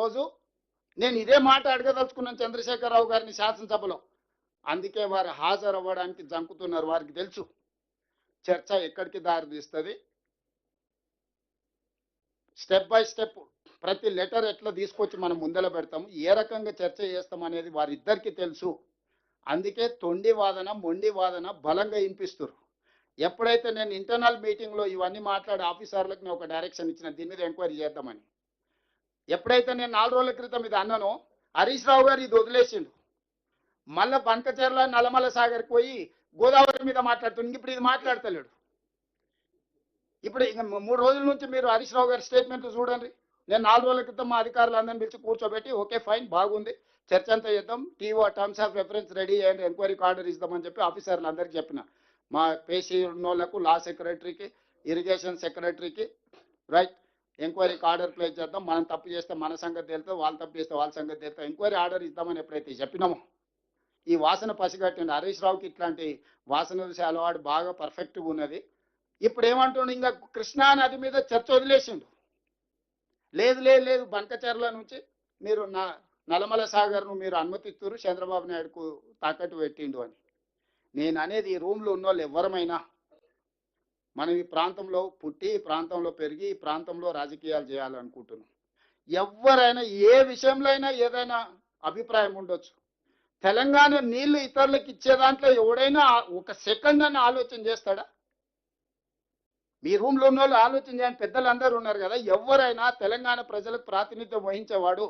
ఈరోజు నేను ఇదే మాట అడగదలుచుకున్నాను చంద్రశేఖరరావు గారిని శాసనసభలో. అందుకే వారు హాజరవ్వడానికి జంకుతున్నారు. వారికి తెలుసు చర్చ ఎక్కడికి దారి తీస్తుంది, స్టెప్ బై స్టెప్ ప్రతి లెటర్ ఎట్లా తీసుకొచ్చి మనం ముందర పెడతాము, ఏ రకంగా చర్చ చేస్తాం అనేది వారిద్దరికీ తెలుసు. అందుకే తొండి వాదన మొండి వాదన బలంగా వినిపిస్తారు. ఎప్పుడైతే నేను ఇంటర్నల్ మీటింగ్లో ఇవన్నీ మాట్లాడి ఆఫీసర్లకు నేను ఒక డైరెక్షన్ ఇచ్చిన దీని మీద ఎంక్వైరీ చేద్దామని, ఎప్పుడైతే నేను 4 రోజుల క్రితం ఇది అన్నానో హరీష్ రావు గారు ఇది వదిలేసిండు. మళ్ళా బంకచెర్ల నల్లమల సాగర్కి పోయి గోదావరి మీద మాట్లాడుతుంది. ఇప్పుడు ఇది మాట్లాడతలేడు. ఇప్పుడు ఇంకా 3 రోజుల నుంచి మీరు హరీష్ రావు గారి స్టేట్మెంట్ చూడండి. నేను 4 రోజుల క్రితం మా అధికారులందరినీ పిలిచి కూర్చోబెట్టి ఓకే ఫైన్ బాగుంది చర్చ అంతా చేద్దాం, TO terms of reference ready అయ్యండి, ఎంక్వైరీకి ఆర్డర్ ఇద్దామని చెప్పి ఆఫీసర్లు అందరికీ చెప్పిన. మా పేషీ ఉన్నోళ్లకు లా సెక్రటరీకి, ఇరిగేషన్ సెక్రటరీకి రైట్ ఎంక్వైరీకి ఆర్డర్ ప్లేస్ చేద్దాం, మనం తప్పు చేస్తే మన సంగతి తెలుస్తాం, వాళ్ళు తప్పు చేస్తే వాళ్ళ సంగతి తెలుస్తాం, ఎంక్వైరీ ఆర్డర్ ఇద్దామని ఎప్పుడైతే చెప్పినామో ఈ వాసన పసిగట్టండి. హరీష్ రావుకి ఇట్లాంటి వాసన చూసే అలవాటు బాగా పర్ఫెక్ట్గా ఉన్నది. ఇప్పుడు ఏమంటుండు, ఇంకా కృష్ణా నది మీద చర్చ వదిలేసిండు. లేదు లేదు లేదు బంకచెర్ల నుంచి మీరు నల్లమల సాగర్ను మీరు అనుమతిస్తారు, చంద్రబాబు నాయుడుకు తాకట్టు పెట్టిండు అని. నేను అనేది ఈ రూమ్లో ఉన్న వాళ్ళు ఎవరమైనా మనం ఈ ప్రాంతంలో పుట్టి, ఈ ప్రాంతంలో పెరిగి, ఈ ప్రాంతంలో రాజకీయాలు చేయాలనుకుంటున్నాం. ఎవరైనా ఏ విషయంలో అయినా ఏదైనా అభిప్రాయం ఉండొచ్చు. తెలంగాణ నీళ్లు ఇతరులకు ఇచ్చే దాంట్లో ఎవడైనా ఒక సెకండ్ అని ఆలోచన చేస్తాడా? మీ రూమ్లో ఉన్న వాళ్ళు ఆలోచన చేయండి. పెద్దలందరూ ఉన్నారు కదా, ఎవరైనా తెలంగాణ ప్రజలకు ప్రాతినిధ్యం వహించేవాడు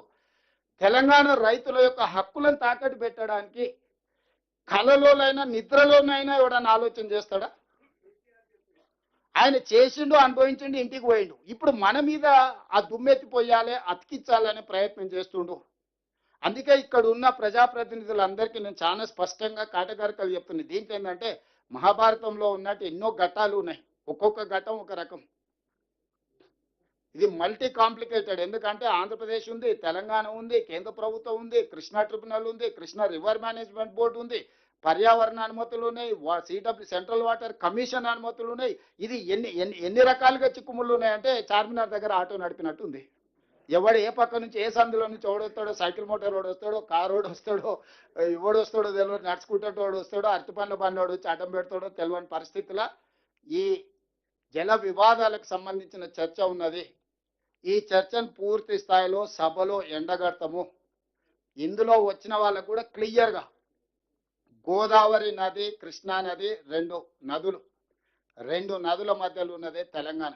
తెలంగాణ రైతుల యొక్క హక్కులను తాకట్టు పెట్టడానికి కలలోనైనా నిద్రలోనైనా ఎవడన్నా ఆలోచన చేస్తాడా? ఆయన చేసిండు, అనుభవించిండు, ఇంటికి పోయిండు. ఇప్పుడు మన మీద ఆ దుమ్మెత్తిపోయాలి, అతికించాలనే ప్రయత్నం చేస్తుండు. అందుకే ఇక్కడ ఉన్న ప్రజాప్రతినిధులందరికీ నేను చాలా స్పష్టంగా కాటగారికలు చెప్తున్నాను. దీంట్లో ఏంటంటే మహాభారతంలో ఉన్నట్టు ఎన్నో ఘట్టాలు ఉన్నాయి, ఒక్కొక్క ఘట్టం ఒక రకం. ఇది మల్టీ కాంప్లికేటెడ్. ఎందుకంటే ఆంధ్రప్రదేశ్ ఉంది, తెలంగాణ ఉంది, కేంద్ర ప్రభుత్వం ఉంది, కృష్ణా ట్రిబ్యునల్ ఉంది, కృష్ణా రివర్ మేనేజ్మెంట్ బోర్డు ఉంది, పర్యావరణ అనుమతులు ఉన్నాయి, సిడబ్ల్యూ సెంట్రల్ వాటర్ కమిషన్ అనుమతులు ఉన్నాయి. ఇది ఎన్ని రకాలుగా చిక్కుముళ్ళు ఉన్నాయంటే చార్మినార్ దగ్గర ఆటో నడిపినట్టు ఉంది. ఎవడు ఏ పక్క నుంచి ఏ సందులో నుంచి ఓడొస్తాడో, సైకిల్ మోటార్ రోడ్ వస్తాడో, కార్ రోడ్ వస్తాడో, ఎవడు వస్తాడో తెలియదు, నడుచుకుంటూ వస్తాడో, అరటి పండ్ల బండి వచ్చి అడ్డం పెడతాడో తెలియని పరిస్థితుల ఈ జల వివాదాలకు సంబంధించిన చర్చ ఉన్నది. ఈ చర్చను పూర్తి స్థాయిలో సభలో ఎండగడతాము. ఇందులో వచ్చిన వాళ్ళకు కూడా క్లియర్గా గోదావరి నది, కృష్ణా నది రెండు నదుల మధ్యలో ఉన్నదే తెలంగాణ.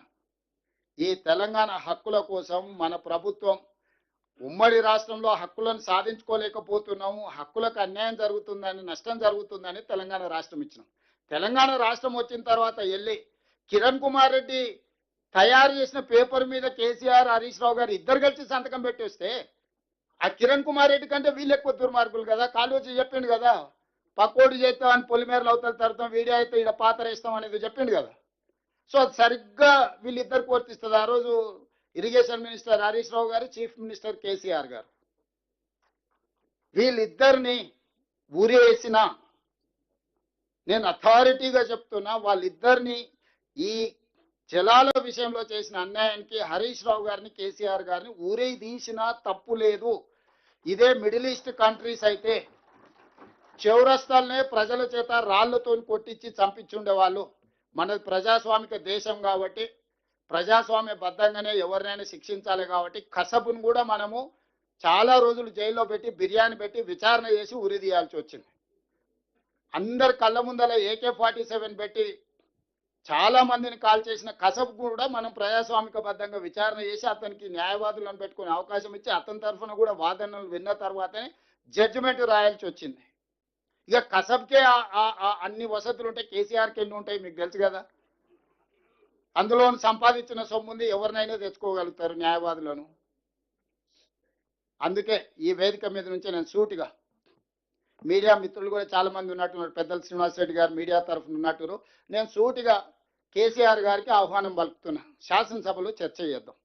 ఈ తెలంగాణ హక్కుల కోసం మన ప్రభుత్వం ఉమ్మడి రాష్ట్రంలో హక్కులను సాధించుకోలేకపోతున్నాము, హక్కులకు అన్యాయం జరుగుతుందని, నష్టం జరుగుతుందని తెలంగాణ రాష్ట్రం ఇచ్చినాం. తెలంగాణ రాష్ట్రం వచ్చిన తర్వాత వెళ్ళి కిరణ్ కుమార్ రెడ్డి తయారు చేసిన పేపర్ మీద కేసీఆర్, హరీష్ రావు గారు ఇద్దరు కలిసి సంతకం పెట్టేస్తే ఆ కిరణ్ కుమార్ రెడ్డి కంటే వీళ్ళు ఎక్కువ దుర్మార్గులు కదా. కాళోజీ చెప్పిండు కదా, పక్కోడు చేస్తామని పొలిమేరలు అవుతారు తరుతాం, వీడియో అయితే ఇక్కడ పాత్ర ఇస్తాం అనేది చెప్పిండు కదా. సో అది సరిగ్గా వీళ్ళిద్దరికి వర్తిస్తుంది. ఆ రోజు ఇరిగేషన్ మినిస్టర్ హరీష్ రావు గారు, చీఫ్ మినిస్టర్ కేసీఆర్ గారు, వీళ్ళిద్దరిని ఊరేసిన నేను అథారిటీగా చెప్తున్నా, వాళ్ళిద్దరిని ఈ జలాల విషయంలో చేసిన అన్యాయానికి హరీష్ రావు గారిని, కేసీఆర్ గారిని ఊరే తీసినా తప్పు లేదు. ఇదే మిడిల్ ఈస్ట్ కంట్రీస్ అయితే చౌరస్తాలనే ప్రజల చేత రాళ్లతో కొట్టించి చంపించుండేవాళ్ళు. మనది ప్రజాస్వామిక దేశం కాబట్టి ప్రజాస్వామ్య బద్ధంగానే ఎవరినైనా శిక్షించాలి కాబట్టి కసబును కూడా మనము చాలా రోజులు జైల్లో పెట్టి బిర్యానీ పెట్టి విచారణ చేసి ఉరి తీయాల్సి వచ్చింది. అందరి కళ్ళ ముందల AK-47 పెట్టి చాలా మందిని కాల్ చేసిన కసబ్ కూడా మనం ప్రజాస్వామిక బద్ధంగా విచారణ చేసి అతనికి న్యాయవాదులను పెట్టుకునే అవకాశం ఇచ్చి అతని తరఫున కూడా వాదనలు విన్న తర్వాతనే జడ్జిమెంట్ రాయాల్సి వచ్చింది. ఇక కసబ్కే అన్ని వసతులు ఉంటాయి, కేసీఆర్కి ఎన్ని ఉంటాయి మీకు తెలుసు కదా. అందులో సంపాదించిన సొమ్ముంది, ఎవరినైనా తెచ్చుకోగలుగుతారు న్యాయవాదులను. అందుకే ఈ వేదిక మీద నుంచి నేను సూటిగా మీడియా మిత్రులు కూడా చాలా మంది ఉన్నట్టున్నారు, పెద్దల శ్రీనివాస్ రెడ్డి గారు మీడియా తరఫున ఉన్నట్టున్నారు, నేను సూటిగా కేసీఆర్ గారికి ఆహ్వానం పలుకుతున్నా, శాసనసభలో చర్చ చేద్దాం.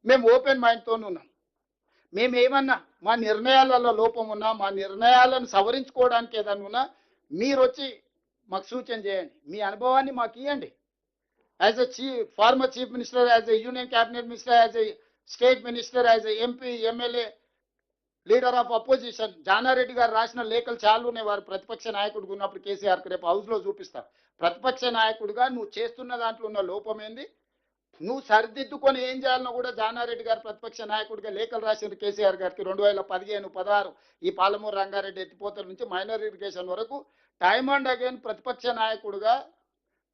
మేము ఓపెన్ మైండ్తో ఉన్నాం. మేము ఏమన్నా మా నిర్ణయాలలో లోపం ఉన్నా, మా నిర్ణయాలను సవరించుకోవడానికి ఏదన్నా ఉన్నా మీరు వచ్చి మాకు సూచన చేయండి, మీ అనుభవాన్ని మాకు ఇవ్వండి. As a former chief minister, as a union cabinet minister, as a state minister as MP, MLA, leader of opposition. Jana Reddy గారు రాసిన లేఖలు చాలా ఉన్నాయి వారు ప్రతిపక్ష నాయకుడిగా ఉన్నప్పుడు. కేసీఆర్కి రేపు హౌస్లో చూపిస్తా. ప్రతిపక్ష నాయకుడిగా నువ్వు చేస్తున్న దాంట్లో ఉన్న లోపం ఏంది, నువ్వు సరిదిద్దుకొని ఏం చేయాలనో కూడా జానారెడ్డి గారు ప్రతిపక్ష నాయకుడిగా లేఖలు రాసింది కేసీఆర్ గారికి 2015, 16. ఈ పాలమూరు రంగారెడ్డి ఎత్తిపోతల నుంచి మైనర్ ఇరిగేషన్ వరకు టైమ్ అండ్ అగైన్ ప్రతిపక్ష నాయకుడిగా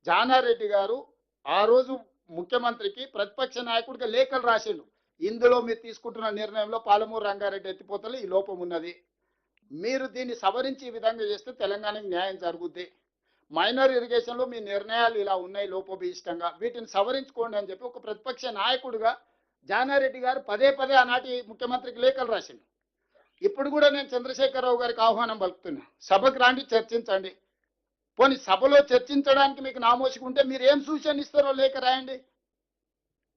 జానారెడ్డి గారు ఆ రోజు ముఖ్యమంత్రికి ప్రతిపక్ష నాయకుడిగా లేఖలు రాసిండు. ఇందులో మీరు తీసుకుంటున్న నిర్ణయంలో పాలమూరు రంగారెడ్డి ఎత్తిపోతలు ఈ లోపం ఉన్నది, మీరు దీన్ని సవరించి ఈ విధంగా చేస్తే తెలంగాణకు న్యాయం జరుగుద్ది. మైనర్ ఇరిగేషన్లో మీ నిర్ణయాలు ఇలా ఉన్నాయి లోపభీష్టంగా, వీటిని సవరించుకోండి అని చెప్పి ఒక ప్రతిపక్ష నాయకుడిగా జానారెడ్డి గారు పదే పదే ఆనాటి ముఖ్యమంత్రికి లేఖలు రాసిండు. ఇప్పుడు కూడా నేను చంద్రశేఖరరావు గారికి ఆహ్వానం పలుకుతున్నా, సభకు రాండి, చర్చించండి. పోనీ సభలో చర్చించడానికి మీకు నామోషిగా ఉంటే మీరు ఏం సూచన ఇస్తారో లేఖ రాయండి,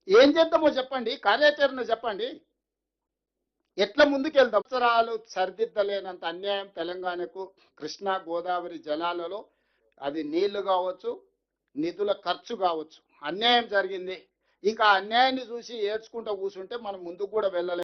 ఏం చేద్దామో చెప్పండి, కార్యాచరణ చెప్పండి, ఎట్లా ముందుకెళ్దాం. అవసరాలు సరిదిద్దలేనంత అన్యాయం తెలంగాణకు కృష్ణా గోదావరి జలాలలో, అది నీళ్లు కావచ్చు, నిధుల ఖర్చు కావచ్చు, అన్యాయం జరిగింది. ఇంకా అన్యాయాన్ని చూసి ఏడ్చుకుంటూ కూర్చుంటే మనం ముందుకు కూడా వెళ్ళలేం.